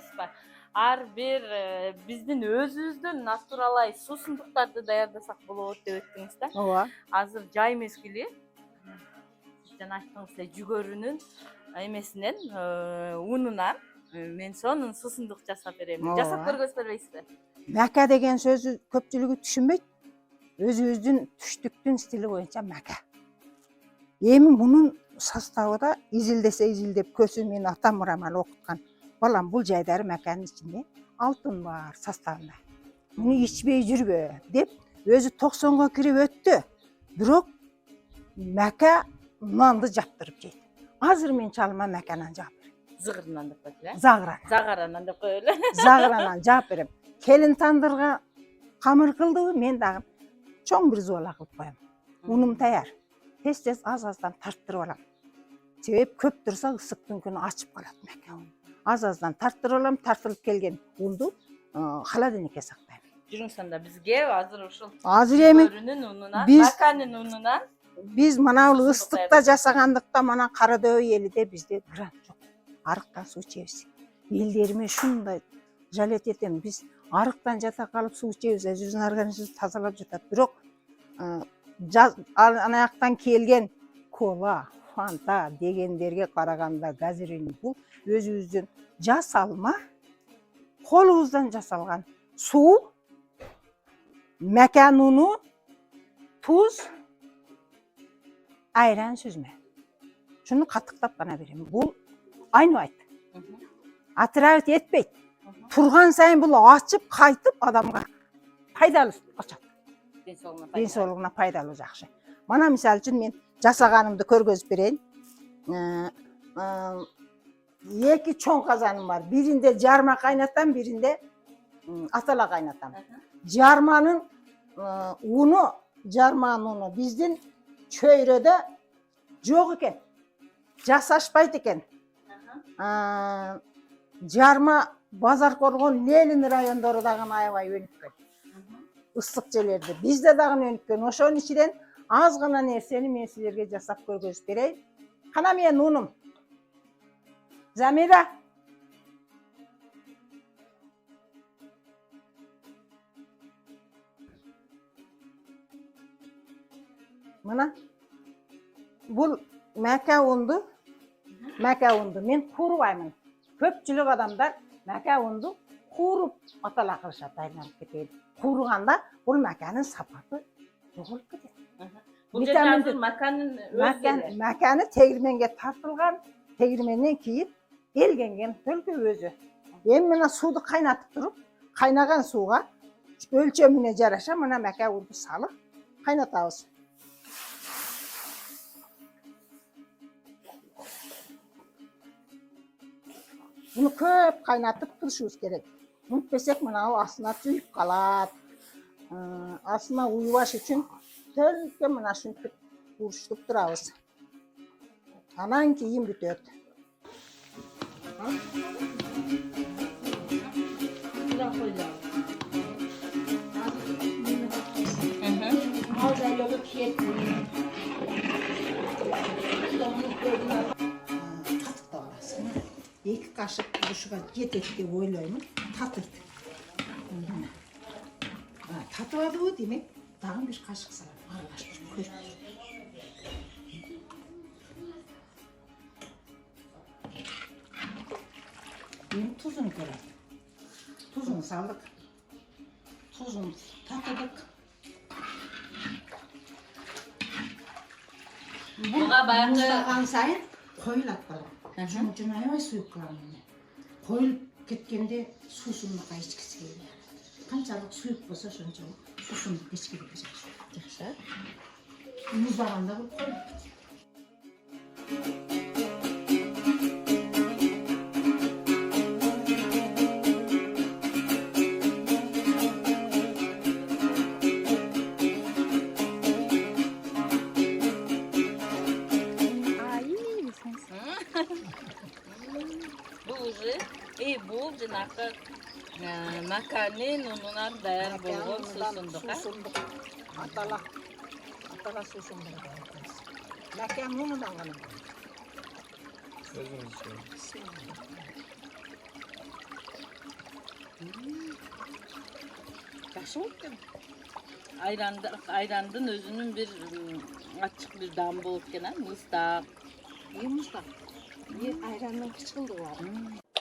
атпайсызбы? Ар бир биздин өзүбүздүн натуралай суусундуктарды даярдасак болот деп өттүңүз да. Ооба. Азыр жай мезгили. Жана айттыңыз эле жүгөрүнүн эмесинен, унунан мен сонун суусундук жасап берем. Жасап көргөзүп бербейсизби? Мәкә деген сөзү көпчүлүгү түшүнбөйт. Өзүбүздүн түштүктүн стили боюнча мәкә. Эми мунун составы да изилдеп көсү мен атам Мурамал окуткан. Балам бул жайдары мәкәнин ичинде алтын бар составында. Муну ичпей жүрбө деп өзү 90га кирип өттү. Бирок мәкә нанды жаптырып жейт. Азыр мен чалыма мәкәнан жаап берем. Зыгырынан деп коет эле. Загыранан деп коелу. Загыранан жаап берем. Келин тандырга камыр кылдыбы, мен дагы чоң бир зуала кылып коем. Унум таяр. Тез аз-аздан тарттырып алам. Себеп көп турса ысыктын күнү ачып калат мәкә. Аз-аздан тарттырып алам, тартылып келген унду холодильникке сактайм. Жүрүңүз анда бизге азыр ушул Жүгөрүнүн унунан, маканын унунан биз мына ыстыкта жасагандыкта мана Кара Дөбөй элиде бизде грант жок. Арыктан суу ичебиз. Элдериме ушундай жалет этем. Биз арыктан жата калып суу ичебиз, өзүбүздүн организмибиз тазалап жатат. Бирок анаяктан келген кола, фанта дегендерге караганда газирин бул өзүбүздүн жасалма, колубуздан жасалган суу, мәкән уну, туз, айран сүзмө. Шуну каттыктап гана берем. Бул айныбайт. Отравить этпейт. Турган сайын бул ачып, кайтып адамга пайдалуу ачат. Денсаулыгына пайдалуу жакшы. Мана мисалы үчүн мен жасаганымды көргөзүп берейин. Эки чоң казаным бар. Биринде жарма кайнатам, биринде атала кайнатам. Жарманын уну биздин чөйрөдө жок экен. Жасашпайт экен. Жарма базар коргон Ленин райондору дагы аябай өнүккөн. Ысык жерлерде бизде дагы өнүккөн. Ошонун ичинен аз гана нерсени мен силерге жасап көргөзүп берейин. Кана менин унум. Замира. Мына бул мәкә унду мен куурбаймын. Көпчүлүк адамдар мәкә унду кууруп атала кылышат, айланып кетет. Кууруганда бул мәкәнин сапаты жоголуп кетет. Бул жерде маканын мәкәни тегирменге тартылган, тегирменден кийин элгенген төлкө өзү. Эми мына сууду кайнатып туруп, кайнаган сууга өлчөмүнө жараша мына мәкә унду салып кайнатабыз. Bunu көп кайнатып турушубуз керек. Унутпесек мына астына түйүп калат. Астына уйбаш үчүн төлкө мына ушинтип уруштуп турабыз. Анан кийин бүтөт. Эки кашык ушуга жетет деп ойлоймун. Татыйт. Татыбадыбы демек, дагы бир кашык салам. Аралаштырып көрүп. Эми тузун көрөм. Tuzunu saldık. Tuzunu tatladık. Buğa bayağı Muzlagan sayın koyulat balam. Şunun için ayvay suyup kalan. Koyulup ketkende susunlukka içkisi geliyor. Kançalık suyup bolsa şunçalık susunluk içki gelecek. Yaxşı. Muzlaganda bu koyulup gidiyor. Бул жанакы маканын унунан даяр болгон суусундук. Атала суусундук. Макан унунан гана. Жақсы болды екен. Ayrandın özünün bir açık bir damı bolup gelen ıslak. Muzdaq. Айранның қышқылдығы бар.